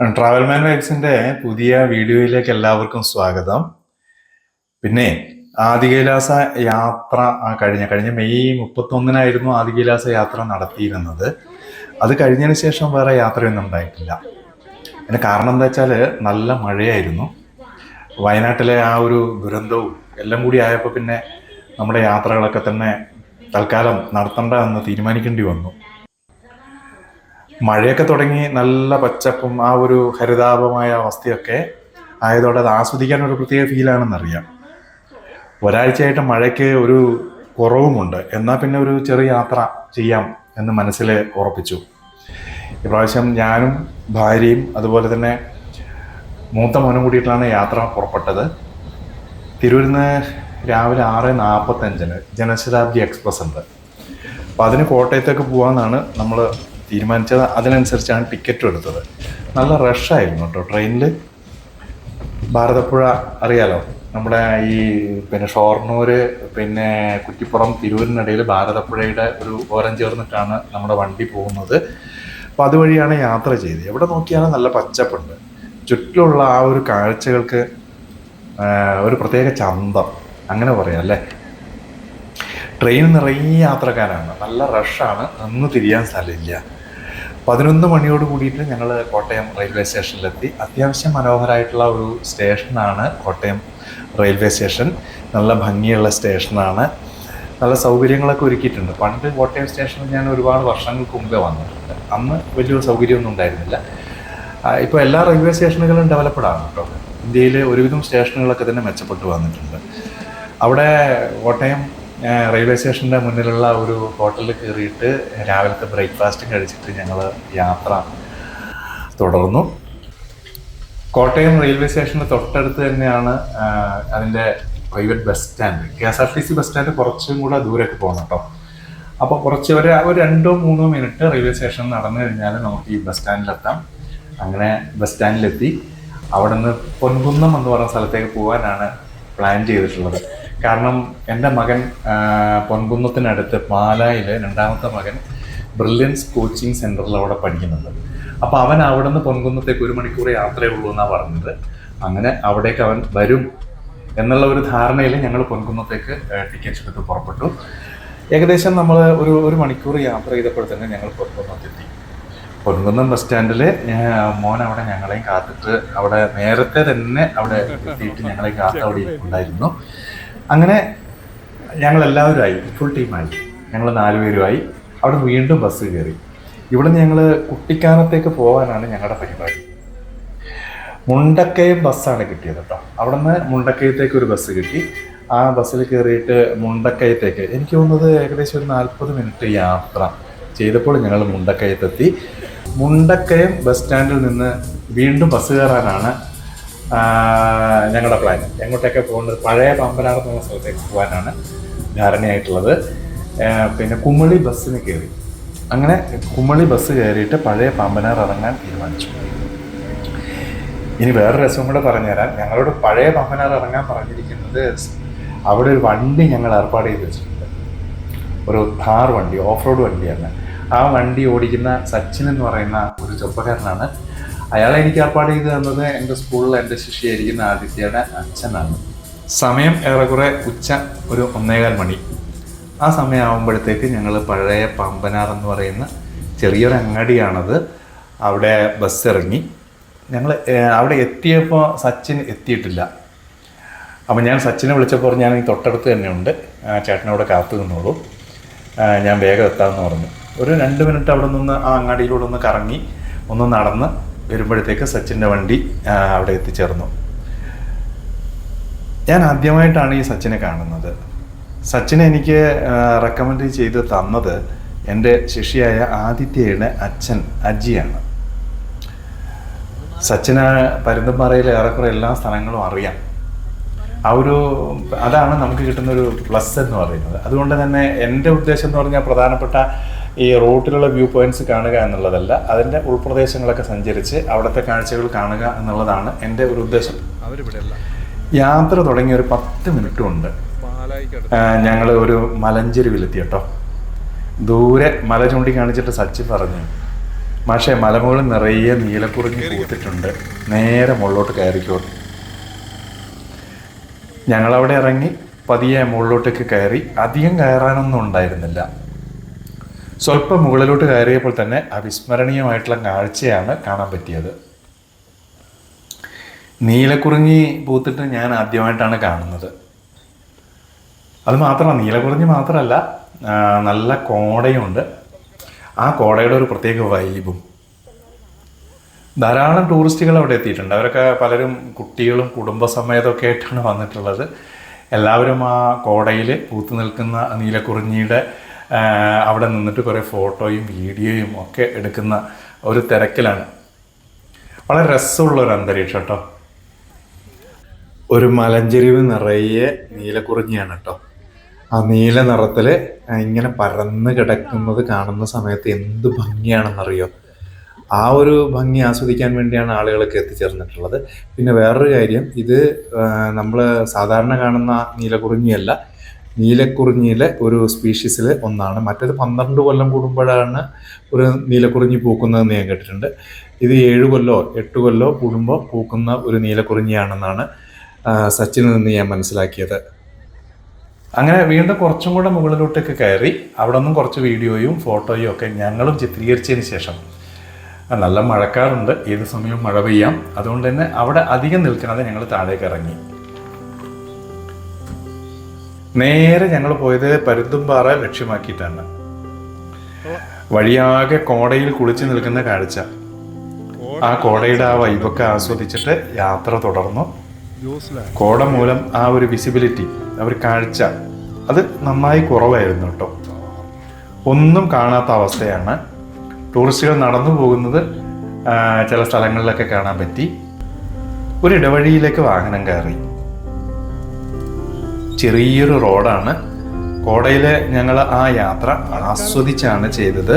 Travel മാൻ വൈബ്സിന്റെ പുതിയ വീഡിയോയിലേക്ക് എല്ലാവർക്കും സ്വാഗതം. പിന്നെ ആദികൈലാസ യാത്ര കഴിഞ്ഞ മെയ് 31-നായിരുന്നു ആദികൈലാസ യാത്ര നടത്തിയിരുന്നത്. അത് കഴിഞ്ഞതിന് ശേഷം വേറെ യാത്രയൊന്നും ഉണ്ടായിട്ടില്ല. അതിന് കാരണം എന്താ വെച്ചാൽ നല്ല മഴയായിരുന്നു. വയനാട്ടിലെ ആ ഒരു ദുരന്തവും എല്ലാം കൂടി ആയപ്പോൾ പിന്നെ നമ്മുടെ യാത്രകളൊക്കെ തന്നെ തൽക്കാലം നടത്തണ്ട എന്ന് തീരുമാനിക്കേണ്ടി വന്നു. മഴയൊക്കെ തുടങ്ങി നല്ല പച്ചപ്പും ആ ഒരു ഹരിതാപമായ അവസ്ഥയൊക്കെ ആയതോടെ അത് ആസ്വദിക്കാൻ ഒരു പ്രത്യേക ഫീലാണെന്നറിയാം. ഒരാഴ്ചയായിട്ട് മഴയ്ക്ക് ഒരു കുറവുമുണ്ട്. എന്നാൽ പിന്നെ ഒരു ചെറിയ യാത്ര ചെയ്യാം എന്ന് മനസ്സിൽ ഉറപ്പിച്ചു. ഇപ്രാവശ്യം ഞാനും ഭാര്യയും അതുപോലെ തന്നെ മൂത്ത മോനും കൂടിയിട്ടാണ് യാത്ര പുറപ്പെട്ടത്. തിരൂരിൽ നിന്ന് രാവിലെ 6:45 ജനശതാബ്ദി എക്സ്പ്രസ് ഉണ്ട്. അപ്പോൾ അതിന് കോട്ടയത്തേക്ക് പോകാമെന്നാണ് നമ്മൾ തീരുമാനിച്ചത്. അതിനനുസരിച്ചാണ് ടിക്കറ്റും എടുത്തത്. നല്ല റഷായിരുന്നു കേട്ടോ ട്രെയിനിൽ. ഭാരതപ്പുഴ അറിയാലോ, നമ്മുടെ ഈ ഷൊർണൂർ കുറ്റിപ്പുറം തിരൂരിനിടയിൽ ഭാരതപ്പുഴയുടെ ഒരു ഓരം ചേർന്നിട്ടാണ് നമ്മുടെ വണ്ടി പോകുന്നത്. അപ്പോൾ അതുവഴിയാണ് യാത്ര ചെയ്തത്. എവിടെ നോക്കിയാലും നല്ല പച്ചപ്പുണ്ട്. ചുറ്റിലുള്ള ആ ഒരു കാഴ്ചകൾക്ക് ഒരു പ്രത്യേക ചന്തം, അങ്ങനെ പറയാം അല്ലേ. ട്രെയിൻ നിറയെ യാത്രക്കാരാണ്, നല്ല റഷാണ്, നിന്ന് തിരിയാൻ സ്ഥലമില്ല. 11 മണിയോട് കൂടിയിട്ട് ഞങ്ങൾ കോട്ടയം റെയിൽവേ സ്റ്റേഷനിലെത്തി. അത്യാവശ്യം മനോഹരമായിട്ടുള്ള ഒരു സ്റ്റേഷനാണ് കോട്ടയം റെയിൽവേ സ്റ്റേഷൻ. നല്ല ഭംഗിയുള്ള സ്റ്റേഷനാണ്. നല്ല സൗകര്യങ്ങളൊക്കെ ഒരുക്കിയിട്ടുണ്ട്. പണ്ട് കോട്ടയം സ്റ്റേഷനിൽ ഞാൻ ഒരുപാട് വർഷങ്ങൾക്ക് മുമ്പേ വന്നിട്ടുണ്ട്. അന്ന് വലിയൊരു സൗകര്യമൊന്നും ഉണ്ടായിരുന്നില്ല. ഇപ്പോൾ എല്ലാ റെയിൽവേ സ്റ്റേഷനുകളും ഡെവലപ്ഡാണ് കേട്ടോ. ഇന്ത്യയിൽ ഒരുവിധം സ്റ്റേഷനുകളൊക്കെ തന്നെ മെച്ചപ്പെട്ടു വന്നിട്ടുണ്ട്. അവിടെ കോട്ടയം റെയിൽവേ സ്റ്റേഷൻ്റെ മുന്നിലുള്ള ഒരു ഹോട്ടലിൽ കയറിയിട്ട് രാവിലത്തെ ബ്രേക്ക്ഫാസ്റ്റും കഴിച്ചിട്ട് ഞങ്ങൾ യാത്ര തുടർന്നു. കോട്ടയം റെയിൽവേ സ്റ്റേഷന് തൊട്ടടുത്ത് തന്നെയാണ് അതിൻ്റെ private bus stand. KSRTC bus stand കുറച്ചും കൂടെ ദൂരേക്ക് പോകണം കേട്ടോ. അപ്പോൾ കുറച്ച് ഒരു 2-3 മിനിറ്റ് റെയിൽവേ സ്റ്റേഷൻ നടന്നു കഴിഞ്ഞാൽ നമുക്ക് ഈ ബസ് സ്റ്റാൻഡിലെത്താം. അങ്ങനെ ബസ് സ്റ്റാൻഡിലെത്തി. അവിടെ നിന്ന് പൊൻകുന്നം എന്ന് പറയുന്ന സ്ഥലത്തേക്ക് പോകാനാണ് പ്ലാൻ ചെയ്തിട്ടുള്ളത്. കാരണം എൻ്റെ മകൻ പൊൻകുന്നത്തിനടുത്ത് പാലായിൽ, രണ്ടാമത്തെ മകൻ ബ്രില്യൻസ് കോച്ചിങ് സെൻറ്ററിൽ അവിടെ പഠിക്കുന്നുണ്ട്. അപ്പോൾ അവൻ അവിടെ നിന്ന് പൊൻകുന്നത്തേക്ക് 1 മണിക്കൂർ യാത്രയേ ഉള്ളൂ എന്നാണ് പറഞ്ഞത്. അങ്ങനെ അവിടേക്ക് അവൻ വരും എന്നുള്ള ഒരു ധാരണയിൽ ഞങ്ങൾ പൊൻകുന്നത്തേക്ക് ടിക്കറ്റ് എടുത്ത് പുറപ്പെട്ടു. ഏകദേശം നമ്മൾ ഒരു മണിക്കൂർ യാത്ര ചെയ്തപ്പോൾ തന്നെ ഞങ്ങൾ പൊൻകുന്നത്തെത്തി. പൊൻകുന്നം ബസ് സ്റ്റാൻഡിൽ മോൻ അവിടെ ഞങ്ങളെയും കാത്തിട്ട് അവിടെ നേരത്തെ തന്നെ അവിടെ എത്തിയിട്ട് ഞങ്ങളെയും കാത്ത് അവിടെ ഉണ്ടായിരുന്നു. അങ്ങനെ ഞങ്ങളെല്ലാവരുമായി, ഫുൾ ടീമായി, ഞങ്ങൾ 4 പേരുമായി അവിടെ വീണ്ടും ബസ് കയറി. ഇവിടെ നിന്ന് ഞങ്ങൾ കുട്ടിക്കാനത്തേക്ക് പോകാനാണ് ഞങ്ങളുടെ പരിപാടി. മുണ്ടക്കയം ബസ്സാണ് കിട്ടിയത് കേട്ടോ. അവിടെ നിന്ന് മുണ്ടക്കയത്തേക്ക് ഒരു ബസ് കിട്ടി. ആ ബസ്സിൽ കയറിയിട്ട് മുണ്ടക്കയത്തേക്ക് എനിക്ക് തോന്നുന്നത് ഏകദേശം ഒരു 40 മിനിറ്റ് യാത്ര ചെയ്തപ്പോൾ ഞങ്ങൾ മുണ്ടക്കയത്തെത്തി. മുണ്ടക്കയം ബസ് സ്റ്റാൻഡിൽ നിന്ന് വീണ്ടും ബസ് കയറാനാണ് ഞങ്ങളുടെ പ്ലാൻ. എങ്ങോട്ടൊക്കെ പോകുന്നത്, പഴയ പമ്പനാർ എന്നുള്ള സ്ഥലത്തേക്ക് പോകാനാണ് ധാരണയായിട്ടുള്ളത്. കുമളി ബസ്സിന് കയറി. അങ്ങനെ കുമളി ബസ് കയറിയിട്ട് പഴയ പമ്പനാർ ഇറങ്ങാൻ തീരുമാനിച്ചു. ഇനി വേറെ രസം കൂടെ പറഞ്ഞുതരാം. ഞങ്ങളോട് പഴയ പമ്പനാർ ഇറങ്ങാൻ പറഞ്ഞിരിക്കുന്നത് അവിടെ ഒരു വണ്ടി ഞങ്ങൾ ഏർപ്പാട് ചെയ്ത് വെച്ചിട്ടുണ്ട്. ഒരു ഥാർ വണ്ടി, ഓഫ് റോഡ് വണ്ടിയാണ്. ആ വണ്ടി ഓടിക്കുന്ന സച്ചിൻ എന്ന് പറയുന്ന ഒരു ചെറുപ്പക്കാരനാണ്. അയാളെ എനിക്ക് ഏർപ്പാട് ചെയ്ത് തന്നത് എൻ്റെ സ്കൂളിൽ എൻ്റെ ശിഷ്യയായിരിക്കുന്ന ആദിത്യയുടെ അച്ഛനാണ്. സമയം ഏറെക്കുറെ ഉച്ച ഒരു 1:15 മണി. ആ സമയമാകുമ്പോഴത്തേക്ക് ഞങ്ങൾ പഴയ പമ്പനാർ എന്ന് പറയുന്ന ചെറിയൊരു അങ്ങാടിയാണത്. അവിടെ ബസ് ഇറങ്ങി. ഞങ്ങൾ അവിടെ എത്തിയപ്പോൾ സച്ചിൻ എത്തിയിട്ടില്ല. അപ്പം ഞാൻ സച്ചിനെ വിളിച്ചപ്പോൾ ഞാൻ ഈ തൊട്ടടുത്ത് തന്നെയുണ്ട്, ചേട്ടനവിടെ കാത്തു നിന്നോളൂ, ഞാൻ വേഗം എത്താമെന്ന് പറഞ്ഞു. ഒരു 2 മിനിറ്റ് അവിടെ നിന്ന് ആ അങ്ങാടിയിലൂടെ ഒന്ന് കറങ്ങി ഒന്ന് നടന്ന് വരുമ്പോഴത്തേക്ക് സച്ചിൻ്റെ വണ്ടി അവിടെ എത്തിച്ചേർന്നു. ഞാൻ ആദ്യമായിട്ടാണ് ഈ സച്ചിനെ കാണുന്നത്. സച്ചിനെ എനിക്ക് റെക്കമെൻഡ് ചെയ്ത് തന്നത് എൻ്റെ ശിഷ്യയായ ആദിത്യയുടെ അച്ഛൻ അജിയാണ്. സച്ചിന് പരുന്തുംപാറയിലെ ഏറെക്കുറെ എല്ലാ സ്ഥലങ്ങളും അറിയാം. അതാണ് നമുക്ക് കിട്ടുന്നൊരു പ്ലസ് എന്ന് പറയുന്നത്. അതുകൊണ്ട് തന്നെ എൻ്റെ ഉദ്ദേശം എന്ന് പറഞ്ഞാൽ പ്രധാനപ്പെട്ട ഈ റൂട്ടിലുള്ള വ്യൂ പോയിന്റ്സ് കാണുക എന്നുള്ളതല്ല, അതിൻ്റെ ഉൾപ്രദേശങ്ങളൊക്കെ സഞ്ചരിച്ച് അവിടുത്തെ കാഴ്ചകൾ കാണുക എന്നുള്ളതാണ് എൻ്റെ ഒരു ഉദ്ദേശം. യാത്ര തുടങ്ങി ഒരു 10 മിനിറ്റ് കൊണ്ട് ഞങ്ങൾ ഒരു മലഞ്ചെരുവിലെത്തി കേട്ടോ. ദൂരെ മല ചൂണ്ടി കാണിച്ചിട്ട് സച്ചിൻ പറഞ്ഞു, പക്ഷേ മലമുകളിൽ നിറയെ നീലക്കുറിഞ്ഞി പൂത്തിട്ടുണ്ട്. നേരെ മുകളിലോട്ട് കയറിക്കോട്ടെ. ഞങ്ങളവിടെ ഇറങ്ങി പതിയെ മുകളിലോട്ടേക്ക് കയറി. അധികം കയറാനൊന്നും ഉണ്ടായിരുന്നില്ല. സ്വല്പം മുകളിലോട്ട് കയറിയപ്പോൾ തന്നെ അവിസ്മരണീയമായിട്ടുള്ള കാഴ്ചയാണ് കാണാൻ പറ്റിയത്. നീലക്കുറിഞ്ഞി പൂത്തിട്ട് ഞാൻ ആദ്യമായിട്ടാണ് കാണുന്നത്. അത് മാത്രമല്ല, നീലക്കുറിഞ്ഞി മാത്രമല്ല, നല്ല കോടയുണ്ട്. ആ കോടയുടെ ഒരു പ്രത്യേക വൈബും. ധാരാളം ടൂറിസ്റ്റുകൾ അവിടെ എത്തിയിട്ടുണ്ട്. അവരൊക്കെ പലരും കുട്ടികളും കുടുംബസമേതമൊക്കെ ആയിട്ടാണ് വന്നിട്ടുള്ളത്. എല്ലാവരും ആ കോടയിൽ പൂത്തു നിൽക്കുന്ന നീലക്കുറിഞ്ഞിയുടെ അവിടെ നിന്നിട്ട് കുറേ ഫോട്ടോയും വീഡിയോയും ഒക്കെ എടുക്കുന്ന ഒരു തിരക്കിലാണ്. വളരെ രസമുള്ള ഒരു അന്തരീക്ഷം കേട്ടോ. ഒരു മലഞ്ചെരിവ് നിറയെ നീലക്കുറിഞ്ഞിയാണ് കേട്ടോ. ആ നീല നിറത്തിൽ ഇങ്ങനെ പരന്ന് കിടക്കുന്നത് കാണുന്ന സമയത്ത് എന്ത് ഭംഗിയാണെന്നറിയോ. ആ ഒരു ഭംഗി ആസ്വദിക്കാൻ വേണ്ടിയാണ് ആളുകളൊക്കെ എത്തിച്ചേർന്നിട്ടുള്ളത്. പിന്നെ വേറൊരു കാര്യം, ഇത് നമ്മൾ സാധാരണ കാണുന്ന നീലക്കുറിഞ്ഞിയല്ല, നീലക്കുറിഞ്ഞിയിലെ ഒരു സ്പീഷീസിൽ ഒന്നാണ്. മറ്റേത് 12 കൊല്ലം കൂടുമ്പോഴാണ് ഒരു നീലക്കുറിഞ്ഞി പൂക്കുന്നതെന്ന് ഞാൻ കേട്ടിട്ടുണ്ട്. ഇത് 7 കൊല്ലോ 8 കൊല്ലോ കൂടുമ്പോൾ പൂക്കുന്ന ഒരു നീലക്കുറിഞ്ഞിയാണെന്നാണ് സച്ചിനിൽ നിന്ന് ഞാൻ മനസ്സിലാക്കിയത്. അങ്ങനെ വീണ്ടും കുറച്ചും കൂടെ മുകളിലോട്ടേക്ക് കയറി. അവിടെ നിന്നും കുറച്ച് വീഡിയോയും ഫോട്ടോയും ഒക്കെ ഞങ്ങളും ചിത്രീകരിച്ചതിന് ശേഷം, നല്ല മഴക്കാറുണ്ട്, ഏത് സമയവും മഴ പെയ്യാം, അതുകൊണ്ട് തന്നെ അവിടെ അധികം നിൽക്കാതെ ഞങ്ങൾ താഴേക്ക് ഇറങ്ങി. നേരെ ഞങ്ങൾ പോയത് പരുന്തുംപാറ ലക്ഷ്യമാക്കിയിട്ടാണ്. വഴിയാകെ കോടയിൽ കുളിച്ചു നിൽക്കുന്ന കാഴ്ച, ആ കോടയുടെ ആ വൈബൊക്കെ ആസ്വദിച്ചിട്ട് യാത്ര തുടർന്നു. കോട മൂലം ആ ഒരു വിസിബിലിറ്റി, ആ ഒരു കാഴ്ച, അത് നന്നായി കുറവായിരുന്നു കേട്ടോ. ഒന്നും കാണാത്ത അവസ്ഥയാണ്. ടൂറിസ്റ്റുകൾ നടന്നു പോകുന്നത് ചില സ്ഥലങ്ങളിലൊക്കെ കാണാൻ പറ്റി. ഒരു ഇടവഴിയിലേക്ക് വാഹനം കയറി. ചെറിയൊരു റോഡാണ്. കോടയിലെ ഞങ്ങൾ ആ യാത്ര ആസ്വദിച്ചാണ് ചെയ്തത്.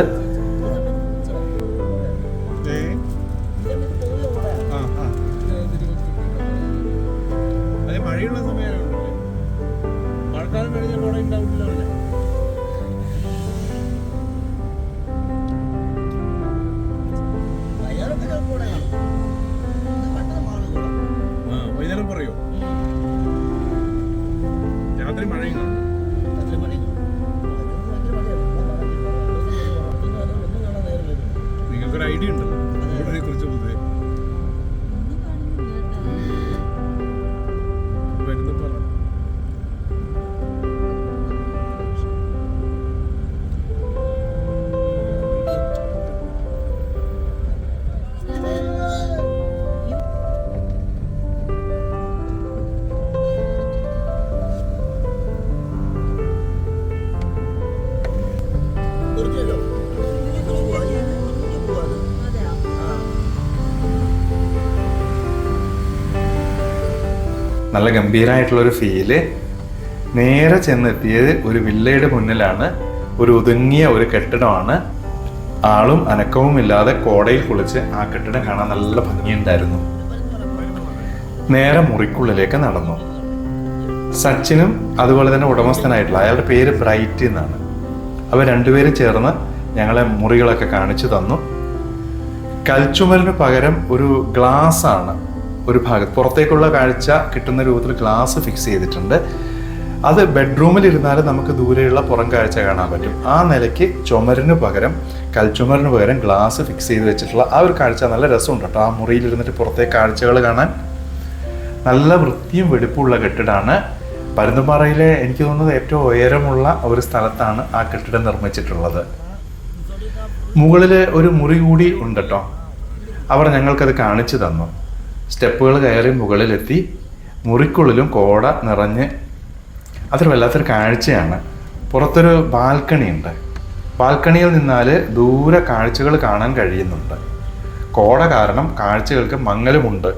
നിങ്ങൾക്കൊരു ഐഡിയ ഉണ്ടല്ലോ കോടയെ കുറിച്ച് പൊതുവെ നല്ല ഗംഭീരമായിട്ടുള്ളൊരു ഫീല്. നേരെ ചെന്നെത്തിയത് ഒരു വില്ലയുടെ മുന്നിലാണ്. ഒരു ഒതുങ്ങിയ ഒരു കെട്ടിടമാണ്. ആളും അനക്കവും ഇല്ലാതെ കോടയിൽ കുളിച്ച് ആ കെട്ടിടം കാണാൻ നല്ല ഭംഗിയുണ്ടായിരുന്നു. നേരെ മുറിക്കുള്ളിലേക്ക് നടന്നു. സച്ചിനും അതുപോലെ തന്നെ ഉടമസ്ഥനായിട്ടുള്ള അയാളുടെ പേര് ബ്രൈറ്റ് എന്നാണ്. അവർ രണ്ടുപേരും ചേർന്ന് ഞങ്ങളെ മുറികളൊക്കെ കാണിച്ചു തന്നു. കൽച്ചുമലിന് പകരം ഒരു ഗ്ലാസ് ആണ് ഒരു ഭാഗത്ത്, പുറത്തേക്കുള്ള കാഴ്ച കിട്ടുന്ന രൂപത്തിൽ ഗ്ലാസ് ഫിക്സ് ചെയ്തിട്ടുണ്ട്. അത് ബെഡ്റൂമിൽ ഇരുന്നാലും നമുക്ക് ദൂരെയുള്ള പുറം കാഴ്ച കാണാൻ പറ്റും. ആ നിലയ്ക്ക് കൽച്ചുമറിന് പകരം ഗ്ലാസ് ഫിക്സ് ചെയ്ത് വെച്ചിട്ടുള്ള ആ ഒരു കാഴ്ച നല്ല രസമുണ്ട് കേട്ടോ. ആ മുറിയിൽ ഇരുന്നിട്ട് പുറത്തെ കാഴ്ചകൾ കാണാൻ നല്ല വൃത്തിയും വെടിപ്പുള്ള കെട്ടിടമാണ്. പരുന്തുംപാറയിലെ എനിക്ക് തോന്നുന്നത് ഏറ്റവും ഉയരമുള്ള ഒരു സ്ഥലത്താണ് ആ കെട്ടിടം നിർമ്മിച്ചിട്ടുള്ളത്. മുകളിൽ ഒരു മുറി കൂടി ഉണ്ട് കേട്ടോ. അവർ ഞങ്ങൾക്കത് കാണിച്ചു തന്നു. സ്റ്റെപ്പുകൾ കയറി മുകളിലെത്തി. മുറിക്കുള്ളിലും കോട നിറഞ്ഞ് അതൊരു വല്ലാത്തൊരു കാഴ്ചയാണ്. പുറത്തൊരു ബാൽക്കണി ഉണ്ട്. ബാൽക്കണിയിൽ നിന്നാൽ ദൂരെ കാഴ്ചകൾ കാണാൻ കഴിയുന്നുണ്ട്. കോട കാരണം കാഴ്ചകൾക്ക് മങ്ങലുമുണ്ട്.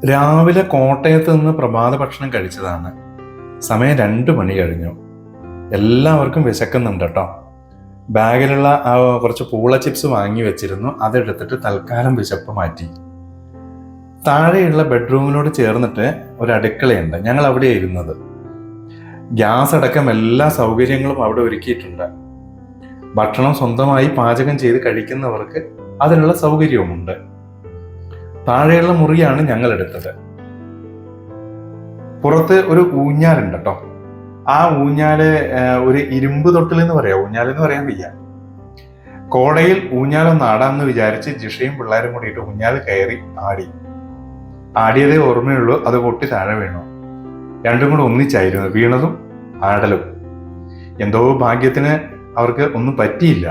രാവിലെ കോട്ടയത്ത് നിന്ന് പ്രഭാത ഭക്ഷണം കഴിച്ചതാണ്. സമയം 2 മണി കഴിഞ്ഞു. എല്ലാവർക്കും വിശക്കുന്നുണ്ട് കേട്ടോ. ബാഗിലുള്ള കുറച്ച് പൂള ചിപ്സ് വാങ്ങി വെച്ചിരുന്നു. അതെടുത്തിട്ട് തൽക്കാലം വിശപ്പ് മാറ്റി. താഴെയുള്ള ബെഡ്റൂമിനോട് ചേർന്നിട്ട് ഒരു അടുക്കളയുണ്ട്. ഞങ്ങൾ അവിടെയാണ് ഇരുന്നത്. ഗ്യാസ് അടക്കം എല്ലാ സൗകര്യങ്ങളും അവിടെ ഒരുക്കിയിട്ടുണ്ട്. ഭക്ഷണം സ്വന്തമായി പാചകം ചെയ്ത് കഴിക്കുന്നവർക്ക് അതിനുള്ള സൗകര്യവുമുണ്ട്. താഴെയുള്ള മുറിയാണ് ഞങ്ങൾ എടുത്തത്. പുറത്ത് ഒരു ഊഞ്ഞാലുണ്ട് കേട്ടോ. ആ ഊഞ്ഞാല് ഒരു ഇരുമ്പ് തൊട്ടിൽ എന്ന് പറയാം, ഊഞ്ഞാലെന്ന് പറയാൻ വയ്യ. കോടയിൽ ഊഞ്ഞാലൊന്ന് ആടാമെന്ന് വിചാരിച്ച് ജിഷയും പിള്ളേരും കൂടിയിട്ട് ഊഞ്ഞാൽ കയറി ആടിയതേ ഓർമ്മയുള്ളൂ. അത് പൊട്ടി താഴെ വീണു. രണ്ടും കൂടെ ഒന്നിച്ചായിരുന്നു വീണതും ആടലും. എന്തോ ഭാഗ്യത്തിന് അവർക്ക് ഒന്നും പറ്റിയില്ല.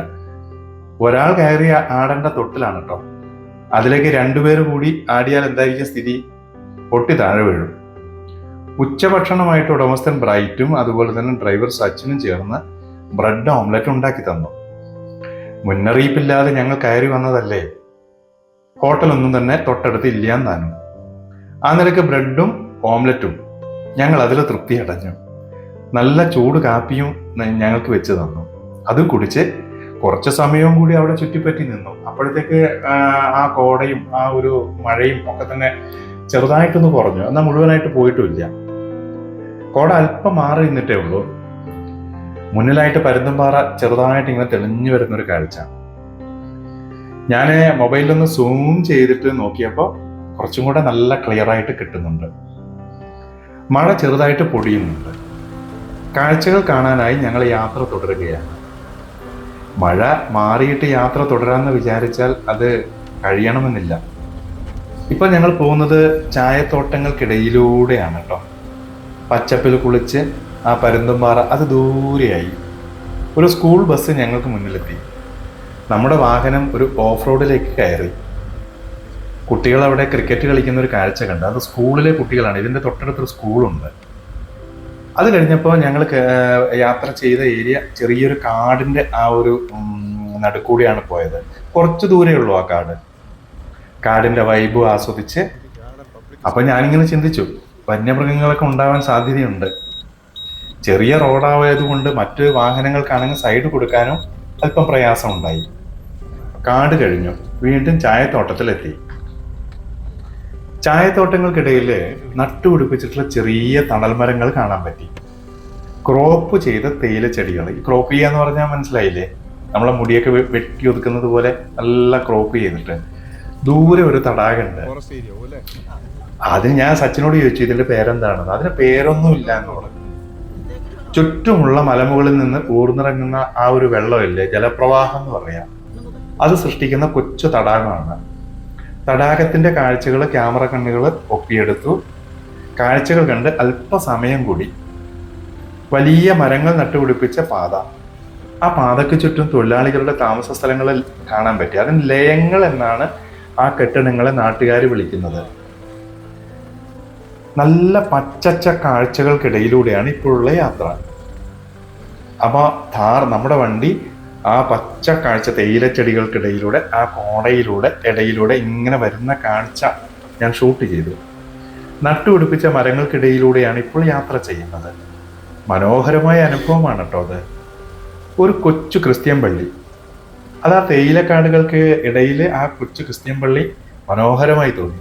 ഒരാൾ കയറി ആടേണ്ട തൊട്ടിലാണ് കേട്ടോ. അതിലേക്ക് രണ്ടുപേര് കൂടി ആടിയാൽ എന്തായിരിക്കും സ്ഥിതി? പൊട്ടി താഴെ വീഴും. ഉച്ചഭക്ഷണമായിട്ട് ഉടമസ്ഥൻ ബ്രൈറ്റും അതുപോലെ തന്നെ ഡ്രൈവർ സച്ചിനും ചേർന്ന് ബ്രെഡ് ഓംലെറ്റ് ഉണ്ടാക്കി തന്നു. മുന്നറിയിപ്പില്ലാതെ ഞങ്ങൾ കയറി വന്നതല്ലേ, ഹോട്ടലൊന്നും തന്നെ തൊട്ടടുത്ത് ഇല്ലാന്ന് താനും. ആ നിലയ്ക്ക് ബ്രെഡും ഓംലെറ്റും ഞങ്ങൾ അതിൽ തൃപ്തി അടഞ്ഞു. നല്ല ചൂട് കാപ്പിയും ഞങ്ങൾക്ക് വെച്ച് തന്നു. അതും കുടിച്ച് കുറച്ച് സമയവും കൂടി അവിടെ ചുറ്റിപ്പറ്റി നിന്നു. അപ്പോഴത്തേക്ക് ആ കോടയും ആ ഒരു മഴയും ഒക്കെ തന്നെ ചെറുതായിട്ടൊന്ന് കുറഞ്ഞു. എന്നാൽ മുഴുവനായിട്ട് പോയിട്ടുമില്ല. കോട അല്പം മാറി നിന്നിട്ടേ ഉള്ളൂ. മുന്നിലായിട്ട് പരുന്തുംപാറ ചെറുതായിട്ട് ഇങ്ങനെ തെളിഞ്ഞു വരുന്നൊരു കാഴ്ച. ഞാൻ മൊബൈലിലൊന്ന് സൂം ചെയ്തിട്ട് നോക്കിയപ്പോൾ കുറച്ചും കൂടെ നല്ല ക്ലിയർ ആയിട്ട് കിട്ടുന്നുണ്ട്. മഴ ചെറുതായിട്ട് പൊടിയുന്നുണ്ട്. കാഴ്ചകൾ കാണാനായി ഞങ്ങൾ യാത്ര തുടരുകയാണ്. മഴ മാറിയിട്ട് യാത്ര തുടരാമെന്ന് വിചാരിച്ചാൽ അത് കഴിയണമെന്നില്ല. ഇപ്പം ഞങ്ങൾ പോകുന്നത് ചായത്തോട്ടങ്ങൾക്കിടയിലൂടെയാണ് കേട്ടോ. പച്ചപ്പിൽ കുളിച്ച് ആ പരുന്തുംപാറ അത് ദൂരെയായി. ഒരു സ്കൂൾ ബസ് ഞങ്ങൾക്ക് മുന്നിലെത്തി. നമ്മുടെ വാഹനം ഒരു ഓഫ് റോഡിലേക്ക് കയറി. കുട്ടികൾ അവിടെ ക്രിക്കറ്റ് കളിക്കുന്ന ഒരു കാഴ്ച കണ്ട്. അത് സ്കൂളിലെ കുട്ടികളാണ്. ഇതിൻ്റെ തൊട്ടടുത്തൊരു സ്കൂളുണ്ട്. അത് കഴിഞ്ഞപ്പോൾ ഞങ്ങൾ യാത്ര ചെയ്ത ഏരിയ ചെറിയൊരു കാടിൻ്റെ ആ ഒരു നടുക്കൂടിയാണ് പോയത്. കുറച്ച് ദൂരേ ഉള്ളൂ ആ കാട്. കാടിൻ്റെ വൈബ് ആസ്വദിച്ച് അപ്പം ഞാനിങ്ങനെ ചിന്തിച്ചു, വന്യമൃഗങ്ങളൊക്കെ ഉണ്ടാവാൻ സാധ്യതയുണ്ട്. ചെറിയ റോഡായതുകൊണ്ട് മറ്റ് വാഹനങ്ങൾക്കാണെങ്കിൽ സൈഡ് കൊടുക്കാനും അല്പം പ്രയാസമുണ്ടായി. കാട് കഴിഞ്ഞു. വീണ്ടും ചായത്തോട്ടത്തിലെത്തി. ചായത്തോട്ടങ്ങൾക്കിടയിൽ നട്ടുപിടിപ്പിച്ചിട്ടുള്ള ചെറിയ തണൽ മരങ്ങൾ കാണാൻ പറ്റി. ക്രോപ്പ് ചെയ്ത തേയില ചെടികൾ. ഈ ക്രോപ്പ് ചെയ്യാന്ന് പറഞ്ഞാൽ മനസ്സിലായില്ലേ? നമ്മളെ മുടിയൊക്കെ വെട്ടി ഒതുക്കുന്നത് പോലെ നല്ല ക്രോപ്പ് ചെയ്തിട്ട്. ദൂരെ ഒരു തടാകമുണ്ട്. അതിന് ഞാൻ സച്ചിനോട് ചോദിച്ചു ഇതിന്റെ പേരെന്താണെന്ന്. അതിന് പേരൊന്നും ഇല്ല എന്ന് പറഞ്ഞു. ചുറ്റുമുള്ള മലമുകളിൽ നിന്ന് ഊർന്നിറങ്ങുന്ന ആ ഒരു വെള്ളമില്ലേ, ജലപ്രവാഹം എന്ന് പറയാം, അത് സൃഷ്ടിക്കുന്ന കൊച്ചു തടാകമാണ്. തടാകത്തിന്റെ കാഴ്ചകൾ ക്യാമറ കണ്ണുകൾ ഒപ്പിയെടുത്തു. കാഴ്ചകൾ കണ്ട് അല്പസമയം കൂടി. വലിയ മരങ്ങൾ നട്ടുപിടിപ്പിച്ച പാത. ആ പാതയ്ക്ക് ചുറ്റും തൊഴിലാളികളുടെ താമസ സ്ഥലങ്ങളിൽ കാണാൻ പറ്റി. അതിന് ലയങ്ങൾ എന്നാണ് ആ കെട്ടിടങ്ങളെ നാട്ടുകാർ വിളിക്കുന്നത്. നല്ല പച്ചച്ച കാഴ്ചകൾക്കിടയിലൂടെയാണ് ഇപ്പോഴുള്ള യാത്ര. അപ്പോൾ നമ്മുടെ വണ്ടി ആ പച്ച കാഴ്ച തേയിലച്ചെടികൾക്കിടയിലൂടെ ആ കോടയിലൂടെ ഇടയിലൂടെ ഇങ്ങനെ വരുന്ന കാഴ്ച ഞാൻ ഷൂട്ട് ചെയ്തു. നട്ടുപിടിപ്പിച്ച മരങ്ങൾക്കിടയിലൂടെയാണ് ഇപ്പോൾ യാത്ര ചെയ്യുന്നത്. മനോഹരമായ അനുഭവമാണ് കേട്ടോ അത്. ഒരു കൊച്ചു ക്രിസ്ത്യൻ പള്ളി. അത് ആ തേയിലക്കാടുകൾക്ക് ഇടയിൽ ആ കൊച്ചു ക്രിസ്ത്യൻ പള്ളി മനോഹരമായി തോന്നി.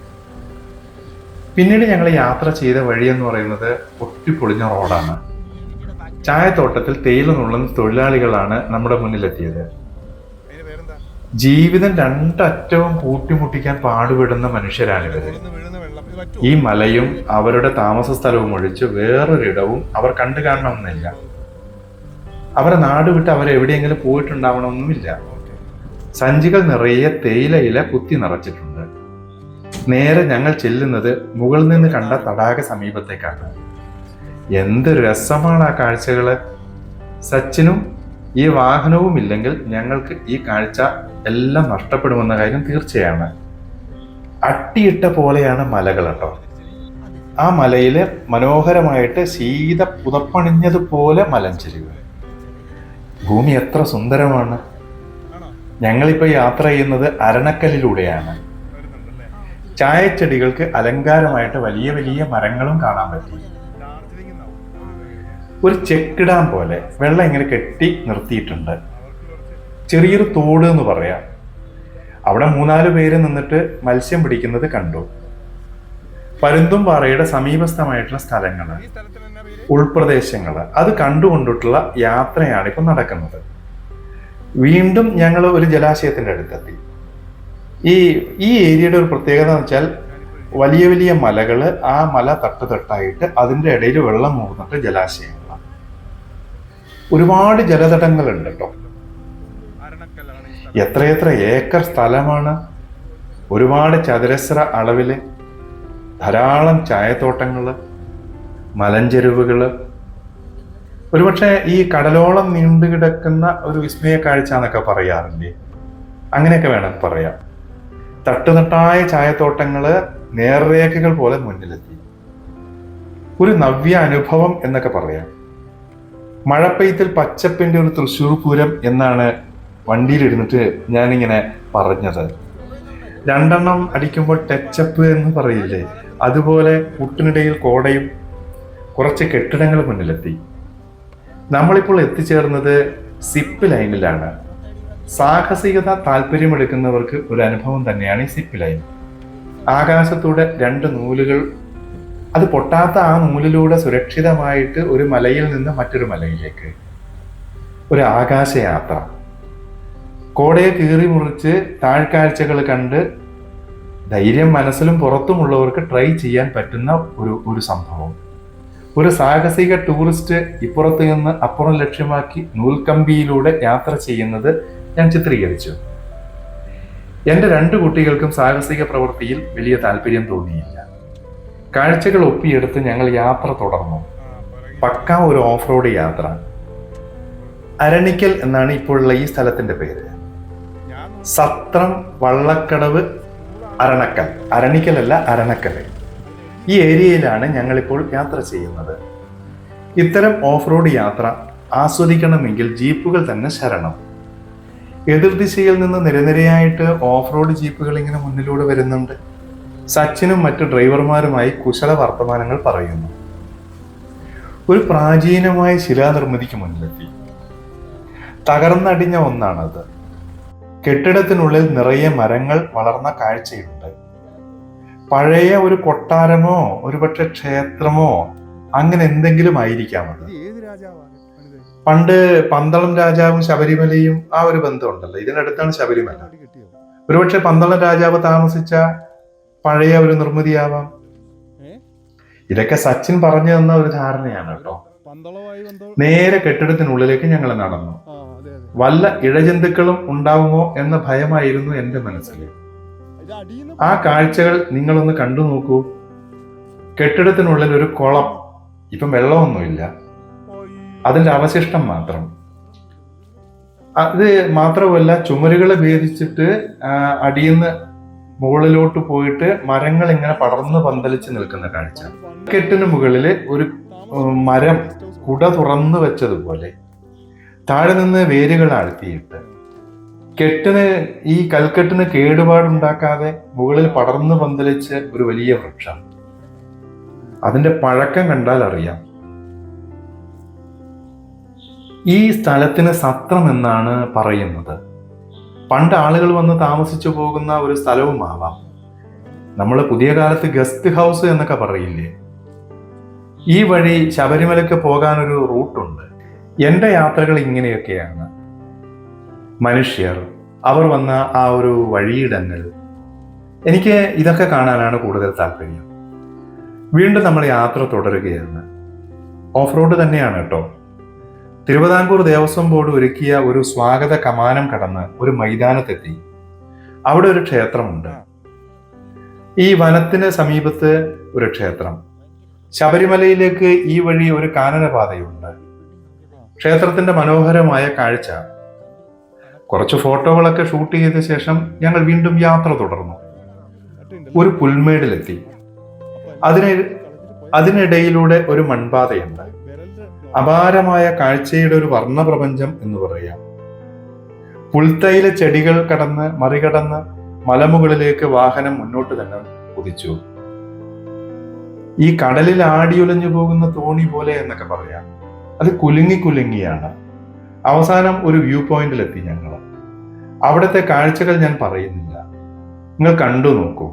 പിന്നീട് ഞങ്ങൾ യാത്ര ചെയ്ത വഴി എന്ന് പറയുന്നത് പൊട്ടിപ്പൊളിഞ്ഞ റോഡാണ്. ചായത്തോട്ടത്തിൽ തേയില നുള്ളുന്ന തൊഴിലാളികളാണ് നമ്മുടെ മുന്നിലെത്തിയത്. ജീവിതം രണ്ടറ്റവും കൂട്ടിമുട്ടിക്കാൻ പാടുപെടുന്ന മനുഷ്യരാണിവര്. ഈ മലയും അവരുടെ താമസ സ്ഥലവും ഒഴിച്ച് വേറൊരിടവും അവർ കണ്ടു കാണണമെന്നില്ല. അവരെ നാട് വിട്ട് അവരെവിടെയെങ്കിലും പോയിട്ടുണ്ടാവണമെന്നുമില്ല. സഞ്ചികൾ നിറയെ തേയിലയില കുത്തി നിറച്ചിട്ടുണ്ട്. നേരെ ഞങ്ങൾ ചെല്ലുന്നത് മുകളിൽ നിന്ന് കണ്ട തടാക സമീപത്തേക്കാണ്. എന്ത് രസമാണ് ആ കാഴ്ചകള്. സച്ചിനും ഈ വാഹനവും ഇല്ലെങ്കിൽ ഞങ്ങൾക്ക് ഈ കാഴ്ച എല്ലാം നഷ്ടപ്പെടുമെന്ന കാര്യം തീർച്ചയാണ്. അട്ടിയിട്ട പോലെയാണ് മലകൾ കേട്ടോ. ആ മലയില് മനോഹരമായിട്ട് ശീത പുതപ്പണിഞ്ഞതുപോലെ മലഞ്ചെരിവ്. ഭൂമി എത്ര സുന്ദരമാണ്. ഞങ്ങളിപ്പോൾ യാത്ര ചെയ്യുന്നത് അരണക്കല്ലിലൂടെയാണ്. ചായച്ചെടികൾക്ക് അലങ്കാരമായിട്ട് വലിയ വലിയ മരങ്ങളും കാണാൻ പറ്റി. ഒരു ചെക്കിടാൻ പോലെ വെള്ളം ഇങ്ങനെ കെട്ടി നിർത്തിയിട്ടുണ്ട്. ചെറിയൊരു തോട് എന്ന് പറയാം. അവിടെ 3-4 പേര് നിന്നിട്ട് മത്സ്യം പിടിക്കുന്നത് കണ്ടു. പരുന്തുംപാറയുടെ സമീപസ്ഥമായിട്ടുള്ള സ്ഥലങ്ങൾ, ഉൾപ്രദേശങ്ങൾ അത് കണ്ടുകൊണ്ടിട്ടുള്ള യാത്രയാണ് ഇപ്പം നടക്കുന്നത്. വീണ്ടും ഞങ്ങൾ ഒരു ജലാശയത്തിൻ്റെ അടുത്തെത്തി. ഈ ഏരിയയുടെ ഒരു പ്രത്യേകത എന്ന് വെച്ചാൽ വലിയ വലിയ മലകൾ, ആ മല തട്ടായിട്ട് അതിൻ്റെ ഇടയിൽ വെള്ളം മൂന്നിട്ട് ജലാശയങ്ങളാണ്. ഒരുപാട് ജലതടങ്ങളുണ്ട് കേട്ടോ. എത്രയെത്ര ഏക്കർ സ്ഥലമാണ്. ഒരുപാട് ചതുരശ്ര അളവിൽ ധാരാളം ചായത്തോട്ടങ്ങൾ, മലഞ്ചെരുവുകൾ. ഒരുപക്ഷെ ഈ കടലോളം നീണ്ടുകിടക്കുന്ന ഒരു വിസ്മയ കാഴ്ച എന്നൊക്കെ പറയാറില്ലേ, അങ്ങനെയൊക്കെ വേണം പറയാം. തട്ടുതട്ടായ ചായത്തോട്ടങ്ങൾ നേർരേഖകൾ പോലെ മുന്നിലെത്തി. ഒരു നവ്യ അനുഭവം എന്നൊക്കെ പറയാം. മഴപ്പെയ്ത്തിൽ പച്ചപ്പിന്റെ ഒരു തൃശ്ശൂർ പൂരം എന്നാണ് വണ്ടിയിലിരുന്നിട്ട് ഞാനിങ്ങനെ പറഞ്ഞത്. 2 എണ്ണം അടിക്കുമ്പോൾ ടച്ചപ്പ് എന്ന് പറയില്ലേ, അതുപോലെ മുട്ടിനിടയിൽ കോടയും കുറച്ച് കെട്ടിടങ്ങൾ മുന്നിലെത്തി. നമ്മളിപ്പോൾ എത്തിച്ചേർന്നത് സിപ്പ് ലൈനിലാണ്. സാഹസികത താല്പര്യമെടുക്കുന്നവർക്ക് ഒരു അനുഭവം തന്നെയാണ് ഈ സിപ്പ് ലൈൻ. ആകാശത്തൂടെ 2 നൂലുകൾ, അത് പൊട്ടാത്ത ആ നൂലിലൂടെ സുരക്ഷിതമായിട്ട് ഒരു മലയിൽ നിന്ന് മറ്റൊരു മലയിലേക്ക് ഒരു ആകാശയാത്ര. കോടയെ കീറി മുറിച്ച് താഴ്കാഴ്ചകൾ കണ്ട് ധൈര്യം മനസ്സിലും പുറത്തുമുള്ളവർക്ക് ട്രൈ ചെയ്യാൻ പറ്റുന്ന ഒരു സംഭവം. ഒരു സാഹസിക ടൂറിസ്റ്റ് ഇപ്പുറത്ത് നിന്ന് അപ്പുറം ലക്ഷ്യമാക്കി നൂൽക്കമ്പിയിലൂടെ യാത്ര ചെയ്യുന്നത് ഞാൻ ചിത്രീകരിച്ചു. എൻ്റെ 2 കുട്ടികൾക്കും സാഹസിക പ്രവൃത്തിയിൽ വലിയ താല്പര്യം തോന്നിയില്ല. കാഴ്ചകൾ ഒപ്പിയെടുത്ത് ഞങ്ങൾ യാത്ര തുടർന്നു. പക്ക ഒരു ഓഫ് റോഡ് യാത്ര. അരണിക്കൽ എന്നാണ് ഇപ്പോഴുള്ള ഈ സ്ഥലത്തിന്റെ പേര്. സത്രം, വള്ളക്കടവ്, അരണക്കൽ. അരണിക്കലല്ല, അരണക്കൽ. ഈ ഏരിയയിലാണ് ഞങ്ങളിപ്പോൾ യാത്ര ചെയ്യുന്നത്. ഇത്തരം ഓഫ് റോഡ് യാത്ര ആസ്വദിക്കണമെങ്കിൽ ജീപ്പുകൾ തന്നെ ശരണം. എതിർദിശയിൽ നിന്ന് നിരനിരയായിട്ട് ഓഫ് റോഡ് ജീപ്പുകൾ ഇങ്ങനെ മുന്നിലൂടെ വരുന്നുണ്ട്. സച്ചിനും മറ്റു ഡ്രൈവർമാരുമായി കുശല വർത്തമാനങ്ങൾ പറയുന്നു. ഒരു പ്രാചീനമായ ശിലാനിർമ്മിതിക്ക് മുന്നിലെത്തി. തകർന്നടിഞ്ഞ ഒന്നാണത്. കെട്ടിടത്തിനുള്ളിൽ നിറയെ മരങ്ങൾ വളർന്ന കാഴ്ചയുണ്ട്. പഴയ ഒരു കൊട്ടാരമോ ഒരുപക്ഷെ ക്ഷേത്രമോ അങ്ങനെ എന്തെങ്കിലും ആയിരിക്കാം അത്. പണ്ട് പന്തളം രാജാവും ശബരിമലയും ആ ഒരു ബന്ധമുണ്ടല്ലോ, ഇതിനടുത്താണ് ശബരിമല. ഒരുപക്ഷെ പന്തളം രാജാവ് താമസിച്ച പഴയ ഒരു നിർമ്മിതിയാവാം. ഇതൊക്കെ സച്ചിൻ പറഞ്ഞു തന്ന ഒരു ധാരണയാണ് കേട്ടോ. നേരെ കെട്ടിടത്തിനുള്ളിലേക്ക് ഞങ്ങൾ നടന്നു. വല്ല ഇഴജന്തുക്കളും ഉണ്ടാവുമോ എന്ന ഭയമായിരുന്നു എന്റെ മനസ്സിൽ. ആ കാഴ്ചകൾ നിങ്ങളൊന്ന് കണ്ടു നോക്കൂ. കെട്ടിടത്തിനുള്ളിൽ ഒരു കുളം. ഇപ്പം വെള്ളമൊന്നുമില്ല, അതിന്റെ അവശിഷ്ടം മാത്രം. അത് മാത്രമല്ല, ചുമരുകളെ ഭേദിച്ചിട്ട് അടിയുന്ന മുകളിലോട്ട് പോയിട്ട് മരങ്ങൾ ഇങ്ങനെ പടർന്ന് പന്തലിച്ച് നിൽക്കുന്ന കാഴ്ച. കെട്ടിന് മുകളില് ഒരു മരം കുട തുറന്നു വെച്ചതുപോലെ താഴെ നിന്ന് വേരുകൾ ആഴ്ത്തിയിട്ട് ഈ കൽക്കെട്ടിന് കേടുപാടുണ്ടാക്കാതെ മുകളിൽ പടർന്നു പന്തലിച്ച് ഒരു വലിയ വൃക്ഷം. അതിന്റെ പഴക്കം കണ്ടാൽ അറിയാം. ഈ സ്ഥലത്തിന് സത്രം എന്നാണ് പറയുന്നത്. പണ്ട് ആളുകൾ വന്ന് താമസിച്ചു പോകുന്ന ഒരു സ്ഥലവുമാവാം. നമ്മൾ പുതിയ കാലത്ത് ഗസ്റ്റ് ഹൗസ് എന്നൊക്കെ പറയില്ലേ. ഈ വഴി ശബരിമലയ്ക്ക് പോകാനൊരു റൂട്ടുണ്ട്. എൻ്റെ യാത്രകൾ ഇങ്ങനെയൊക്കെയാണ്. മനുഷ്യർ, അവർ വന്ന ആ ഒരു വഴിയിടങ്ങൾ, എനിക്ക് ഇതൊക്കെ കാണാനാണ് കൂടുതൽ താല്പര്യം. വീണ്ടും നമ്മൾ യാത്ര തുടരുകയാണ്. ഓഫ് റോഡ് തന്നെയാണ് കേട്ടോ. തിരുവിതാംകൂർ ദേവസ്വം ബോർഡ് ഒരുക്കിയ ഒരു സ്വാഗത കമാനം കടന്ന് ഒരു മൈതാനത്തെത്തി. അവിടെ ഒരു ക്ഷേത്രമുണ്ട്. ഈ വനത്തിന് സമീപത്ത് ഒരു ക്ഷേത്രം. ശബരിമലയിലേക്ക് ഈ വഴി ഒരു കാനനപാതയുണ്ട്. ക്ഷേത്രത്തിന്റെ മനോഹരമായ കാഴ്ച. കുറച്ച് ഫോട്ടോകളൊക്കെ ഷൂട്ട് ചെയ്ത ശേഷം ഞങ്ങൾ വീണ്ടും യാത്ര തുടർന്നു. ഒരു പുൽമേടിലെത്തി. അതിനിടയിലൂടെ ഒരു മൺപാതയുണ്ട്. അപാരമായ കാഴ്ചയുടെ ഒരു വർണ്ണപ്രപഞ്ചം എന്ന് പറയാം. പുൽത്തൈല ചെടികൾ മറികടന്ന് മലമുകളിലേക്ക് വാഹനം മുന്നോട്ട് തന്നെ കുതിച്ചു. ഈ കടലിൽ ആടിയുലഞ്ഞു പോകുന്ന തോണി പോലെ എന്നൊക്കെ പറയാം. അത് കുലുങ്ങിയാണ്. അവസാനം ഒരു വ്യൂ പോയിന്റിലെത്തി ഞങ്ങൾ. അവിടുത്തെ കാഴ്ചകൾ ഞാൻ പറയുന്നില്ല, നിങ്ങൾ കണ്ടു നോക്കൂ.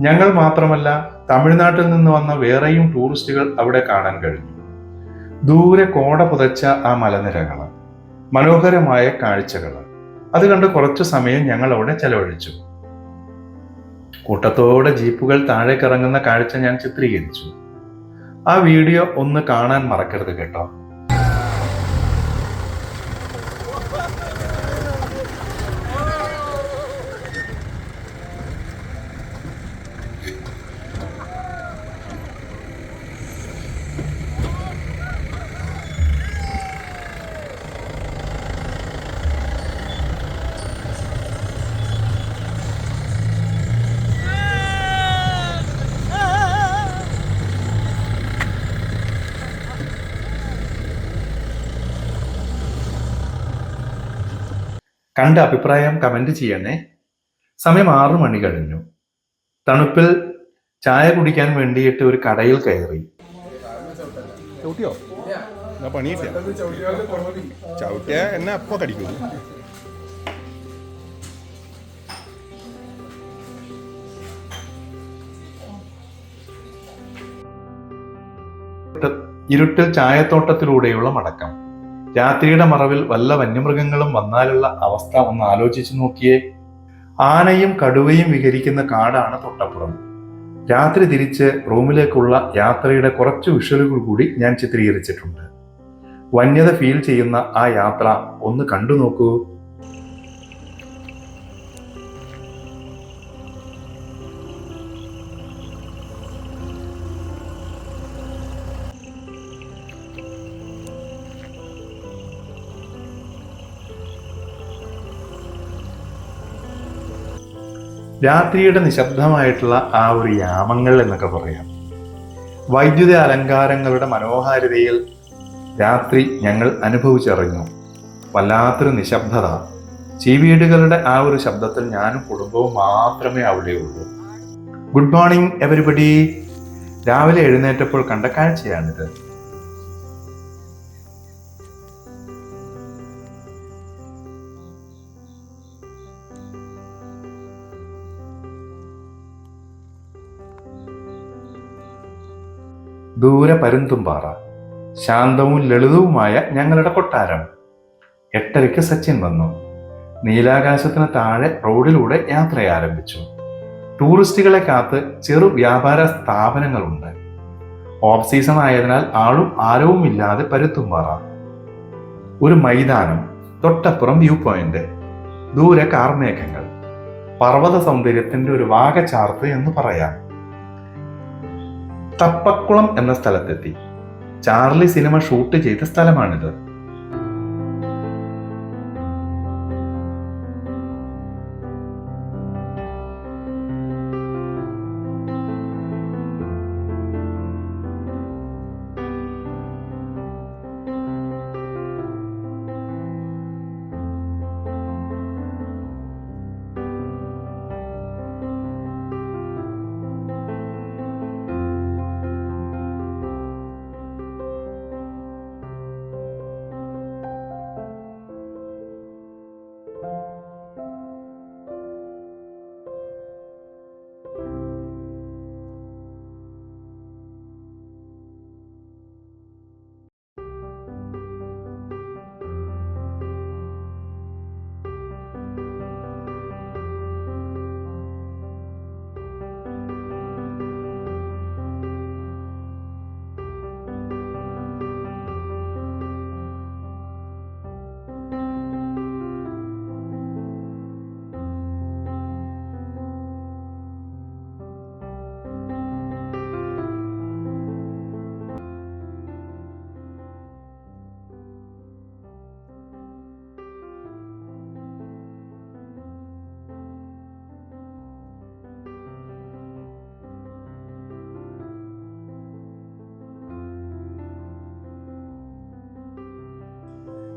ഞങ്ങൾ മാത്രമല്ല, തമിഴ്നാട്ടിൽ നിന്ന് വന്ന വേറെയും ടൂറിസ്റ്റുകൾ അവിടെ കാണാൻ കഴിഞ്ഞു. ദൂരെ കോട പുതച്ച ആ മലനിരകൾ, മനോഹരമായ കാഴ്ചകൾ, അത് കണ്ട് കുറച്ചു സമയം ഞങ്ങൾ അവിടെ ചെലവഴിച്ചു. കൂട്ടത്തോടെ ജീപ്പുകൾ താഴേക്കിറങ്ങുന്ന കാഴ്ച ഞാൻ ചിത്രീകരിച്ചു. ആ വീഡിയോ ഒന്ന് കാണാൻ മറക്കരുത് കേട്ടോ. കണ്ട അഭിപ്രായം കമന്റ് ചെയ്യണേ. സമയം 6 മണി കഴിഞ്ഞു. തണുപ്പിൽ ചായ കുടിക്കാൻ വേണ്ടിയിട്ട് ഒരു കടയിൽ കയറി. ചവിട്ടിയോ? എന്നാ പണിയില്ല. ചവിട്ടിയ എന്നെ അപ്പൊ കടിക്കൂ. ഇരുട്ടിൽ ചായത്തോട്ടത്തിലൂടെയുള്ള മടക്കം. രാത്രിയുടെ മറവിൽ വല്ല വന്യമൃഗങ്ങളും വന്നാലുള്ള അവസ്ഥ ഒന്ന് ആലോചിച്ചു നോക്കിയേ. ആനയും കടുവയും വിഹരിക്കുന്ന കാടാണ് തൊട്ടപ്പുറം. രാത്രി തിരിച്ച് റൂമിലേക്കുള്ള യാത്രയുടെ കുറച്ച് വിഷ്വലുകൾ കൂടി ഞാൻ ചിത്രീകരിച്ചിട്ടുണ്ട്. വന്യത ഫീൽ ചെയ്യുന്ന ആ യാത്ര ഒന്ന് കണ്ടു നോക്കൂ. രാത്രിയുടെ നിശബ്ദമായിട്ടുള്ള ആ ഒരു യാമങ്ങൾ എന്നൊക്കെ പറയാം. വൈദ്യുത അലങ്കാരങ്ങളുടെ മനോഹാരിതയിൽ രാത്രി ഞങ്ങൾ അനുഭവിച്ചറിഞ്ഞു. വല്ലാത്തൊരു നിശബ്ദത. ചീവീടുകളുടെ ആ ഒരു ശബ്ദത്തിൽ ഞാനും കുടുംബവും മാത്രമേ അവിടെയുള്ളൂ. Good morning everybody. രാവിലെ എഴുന്നേറ്റപ്പോൾ കണ്ട കാഴ്ചയാണിത്. ദൂരെ പരുന്തുംപാറ. ശാന്തവും ലളിതവുമായ ഞങ്ങളുടെ കൊട്ടാരം. 8:30 സച്ചിൻ വന്നു. നീലാകാശത്തിന് താഴെ റോഡിലൂടെ യാത്ര ആരംഭിച്ചു. ടൂറിസ്റ്റുകളെ കാത്ത് ചെറു വ്യാപാര സ്ഥാപനങ്ങളുണ്ട്. ഓഫ് സീസൺ ആയതിനാൽ ആളും ആരവും ഇല്ലാതെ പരുന്തുംപാറ. ഒരു മൈതാനം, തൊട്ടപ്പുറം വ്യൂ പോയിന്റ്, ദൂരെ കാർമേഘങ്ങൾ. പർവ്വത സൗന്ദര്യത്തിന്റെ ഒരു വാഗചാർത്ത് എന്ന് പറയാം. തപ്പക്കുളം എന്ന സ്ഥലത്തെത്തി. ചാർലി സിനിമ ഷൂട്ട് ചെയ്ത സ്ഥലമാണിത്.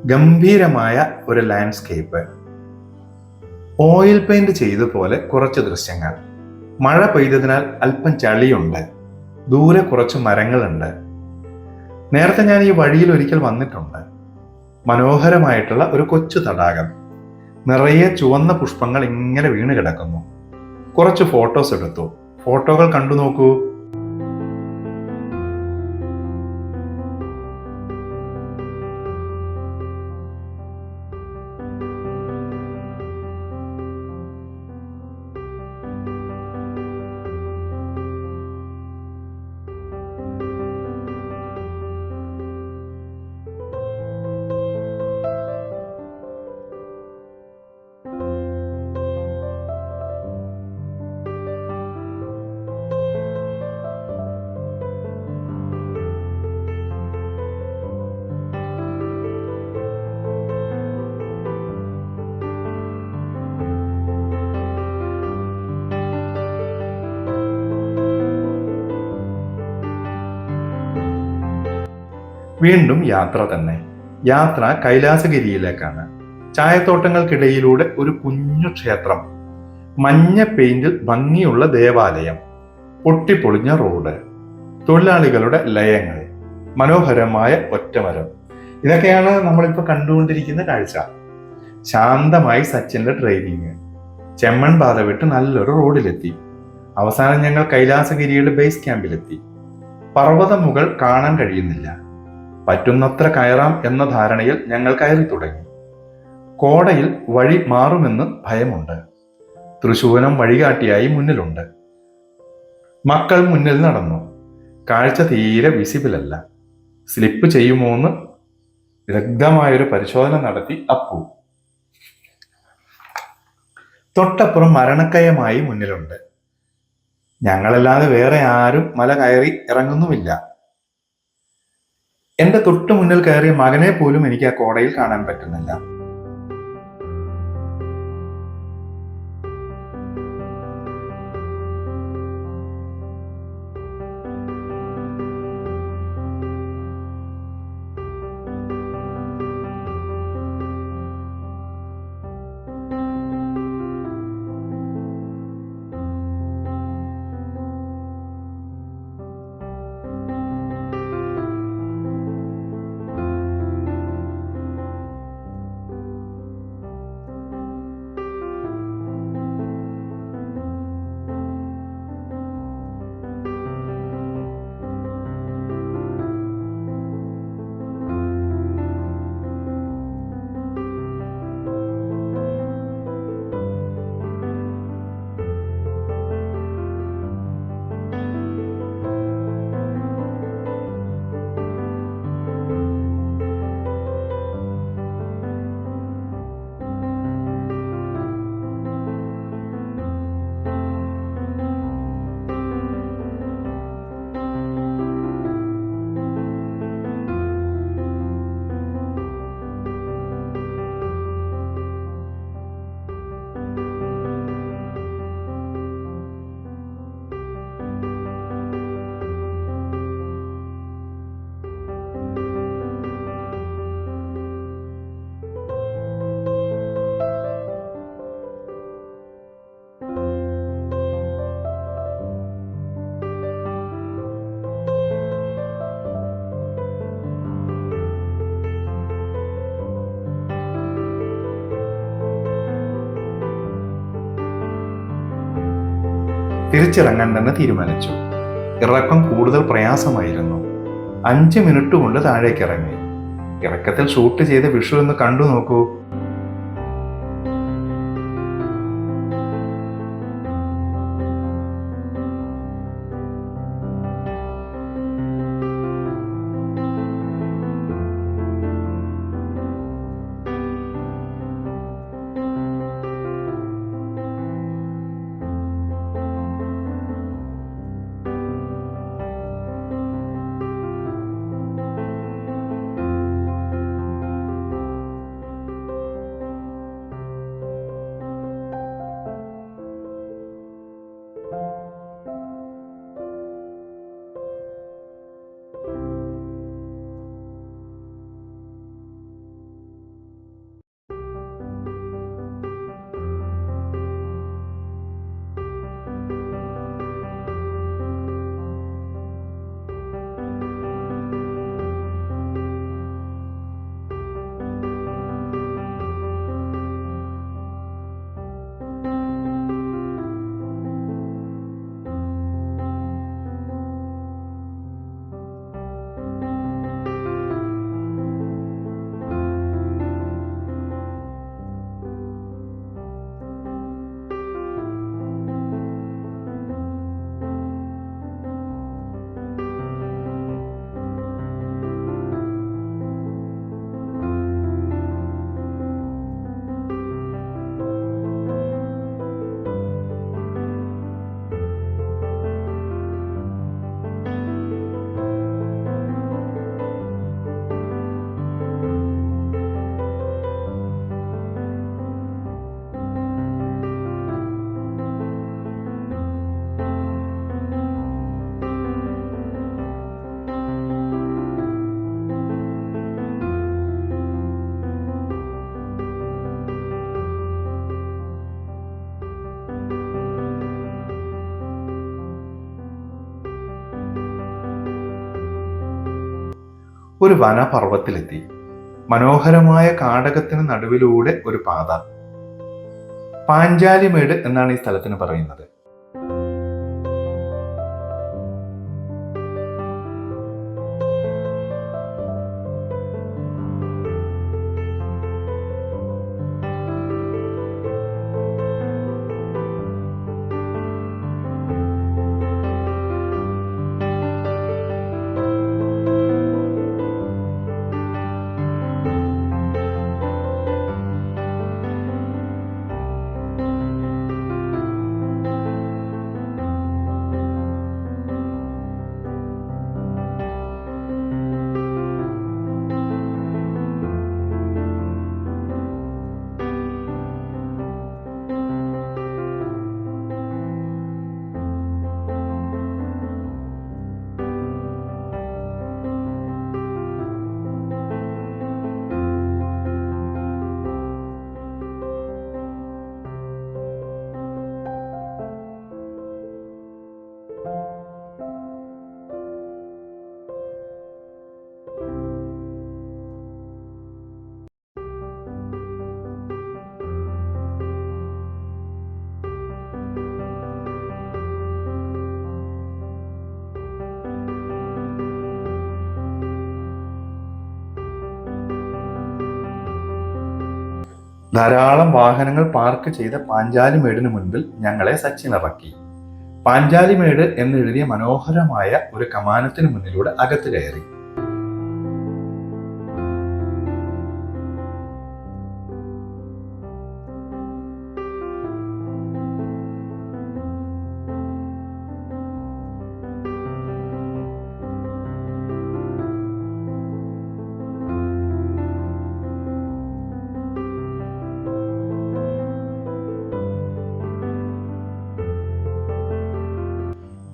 ഗംഭീരമായ ഒരു ലാൻഡ്സ്കേപ്പ്. ഓയിൽ പെയിന്റ് ചെയ്ത പോലെ കുറച്ച് ദൃശ്യങ്ങൾ. മഴ പെയ്തതിനാൽ അല്പം ചളിയുണ്ട്. ദൂരെ കുറച്ച് മരങ്ങളുണ്ട്. നേരത്തെ ഞാൻ ഈ വഴിയിൽ ഒരിക്കൽ വന്നിട്ടുണ്ട്. മനോഹരമായിട്ടുള്ള ഒരു കൊച്ചു തടാകം. നിറയെ ചുവന്ന പുഷ്പങ്ങൾ ഇങ്ങനെ വീണ് കിടക്കുന്നു. കുറച്ച് ഫോട്ടോസ് എടുത്തു. ഫോട്ടോകൾ കണ്ടു നോക്കൂ. വീണ്ടും യാത്ര തന്നെ. യാത്ര കൈലാസഗിരിയിലേക്കാണ്. ചായത്തോട്ടങ്ങൾക്കിടയിലൂടെ ഒരു കുഞ്ഞു ക്ഷേത്രം, മഞ്ഞ പെയിന്റിൽ ഭംഗിയുള്ള ദേവാലയം, പൊട്ടിപ്പൊളിഞ്ഞ റോഡ്, തൊഴിലാളികളുടെ ലയങ്ങൾ, മനോഹരമായ ഒറ്റമരം. ഇതൊക്കെയാണ് നമ്മളിപ്പോൾ കണ്ടുകൊണ്ടിരിക്കുന്ന കാഴ്ച. ശാന്തമായി സച്ചിന്റെ ഡ്രൈവിങ്. ചെമ്മൺ പാത വിട്ട് നല്ലൊരു റോഡിലെത്തി. അവസാനം ഞങ്ങൾ കൈലാസഗിരിയുടെ ബേസ് ക്യാമ്പിലെത്തി. പർവ്വതമുകൾ കാണാൻ കഴിയുന്നില്ല. പറ്റുന്നത്ര കയറാം എന്ന ധാരണയിൽ ഞങ്ങൾ കയറി തുടങ്ങി. കോടയിൽ വഴി മാറുമെന്ന് ഭയമുണ്ട്. തൃശൂലം വഴികാട്ടിയായി മുന്നിലുണ്ട്. മക്കൾ മുന്നിൽ നടന്നു. കാഴ്ച തീരെ വിസിബിൾ അല്ല. സ്ലിപ്പ് ചെയ്യുമോന്ന് വിദഗ്ധമായൊരു പരിശോധന നടത്തി അപ്പു. തൊട്ടപ്പുറം മരണക്കയമായി മുന്നിലുണ്ട്. ഞങ്ങളല്ലാതെ വേറെ ആരും മല കയറി ഇറങ്ങുന്നുമില്ല. എന്റെ തൊട്ടു മുന്നിൽ കയറിയ മകനെ പോലും എനിക്ക് ആ കോടയിൽ കാണാൻ പറ്റുന്നില്ല. തിരിച്ചിറങ്ങാൻ തന്നെ തീരുമാനിച്ചു. ഇറക്കം കൂടുതൽ പ്രയാസമായിരുന്നു. 5 മിനിറ്റ് കൊണ്ട് താഴേക്ക് ഇറങ്ങി. ഇറക്കത്തിൽ ഷൂട്ട് ചെയ്ത വിഷു എന്ന് കണ്ടു നോക്കൂ. ഒരു വനപർവ്വത്തിലെത്തി. മനോഹരമായ കാടകത്തിന് നടുവിലൂടെ ഒരു പാത. പാഞ്ചാലിമേട് എന്നാണ് ഈ സ്ഥലത്തിന് പറയുന്നത്. ധാരാളം വാഹനങ്ങൾ പാർക്ക് ചെയ്ത പാഞ്ചാലിമേടിന് മുൻപിൽ ഞങ്ങളെ സച്ചിൻ ഇറക്കി. പാഞ്ചാലിമേട് എന്നെഴുതിയ മനോഹരമായ ഒരു കമാനത്തിന് മുന്നിലൂടെ അകത്ത് കയറി.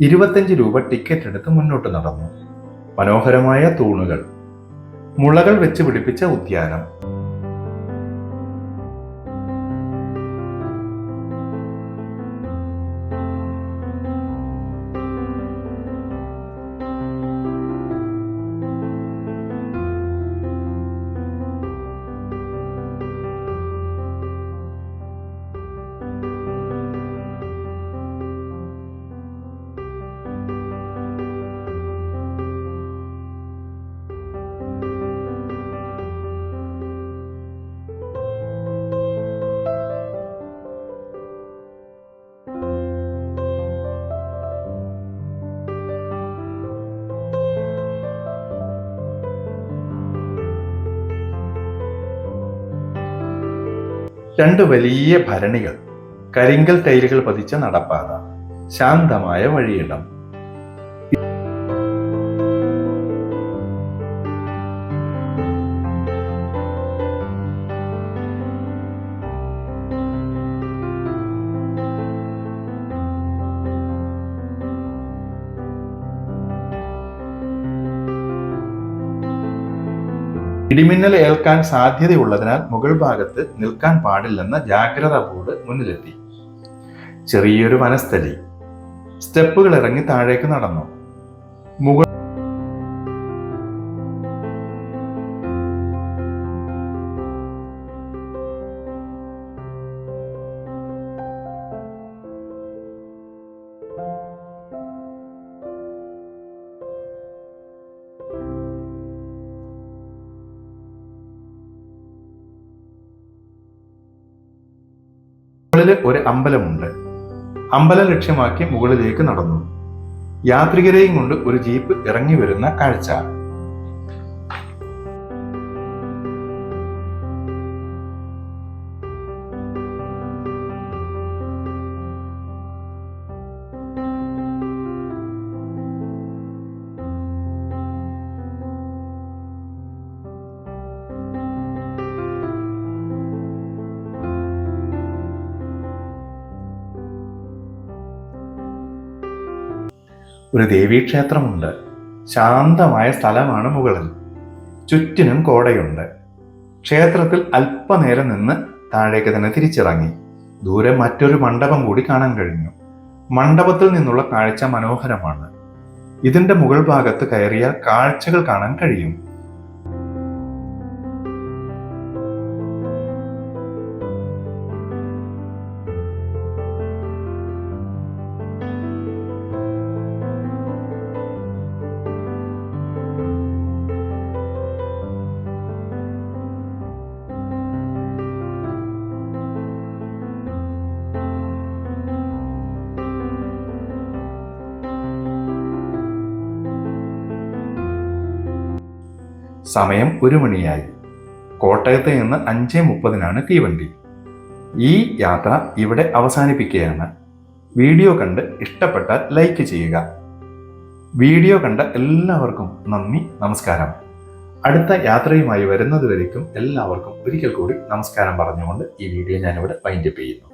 ₹25 ടിക്കറ്റ് എടുത്ത് മുന്നോട്ട് നടന്നു. മനോഹരമായ തൂണുകൾ, മുളകൾ വെച്ച് പിടിപ്പിച്ച ഉദ്യാനം. രണ്ട് വലിയ ഭരണികൾ, കരിങ്കൽ ടൈലുകൾ പതിച്ച നടപ്പാത, ശാന്തമായ വഴിയിടം. ഇടിമിന്നൽ ഏൽക്കാൻ സാധ്യതയുള്ളതിനാൽ മുകൾ ഭാഗത്ത് നിൽക്കാൻ പാടില്ലെന്ന ജാഗ്രതാ ബോർഡ് മുന്നിലെത്തി. ചെറിയൊരു വനസ്ഥലി. സ്റ്റെപ്പുകൾ ഇറങ്ങി താഴേക്ക് നടന്നു. മുകൾ മുകളിൽ ഒരു അമ്പലമുണ്ട്. അമ്പലം ലക്ഷ്യമാക്കി മുകളിലേക്ക് നടന്നു. യാത്രികരെയും കൊണ്ട് ഒരു ജീപ്പ് ഇറങ്ങി വരുന്ന കാഴ്ച. ഒരു ദേവീക്ഷേത്രമുണ്ട്. ശാന്തമായ സ്ഥലമാണ് മുകളിൽ. ചുറ്റിനും കോടയുണ്ട്. ക്ഷേത്രത്തിൽ അല്പനേരം നിന്ന് താഴേക്ക് തന്നെ തിരിച്ചിറങ്ങി. ദൂരെ മറ്റൊരു മണ്ഡപം കൂടി കാണാൻ കഴിഞ്ഞു. മണ്ഡപത്തിൽ നിന്നുള്ള കാഴ്ച മനോഹരമാണ്. ഇതിന്റെ മുകൾ ഭാഗത്ത് കയറിയാൽ കാഴ്ചകൾ കാണാൻ കഴിയും. സമയം 1 മണിയായി. കോട്ടയത്ത് നിന്ന് 5:30 തീവണ്ടി. ഈ യാത്ര ഇവിടെ അവസാനിപ്പിക്കുകയാണ്. വീഡിയോ കണ്ട് ഇഷ്ടപ്പെട്ടാൽ ലൈക്ക് ചെയ്യുക. വീഡിയോ കണ്ട എല്ലാവർക്കും നന്ദി, നമസ്കാരം. അടുത്ത യാത്രയുമായി വരുന്നതുവരേക്കും എല്ലാവർക്കും ഒരിക്കൽ കൂടി നമസ്കാരം പറഞ്ഞുകൊണ്ട് ഈ വീഡിയോ ഞാനിവിടെ വൈൻഡപ്പ് ചെയ്യുന്നു.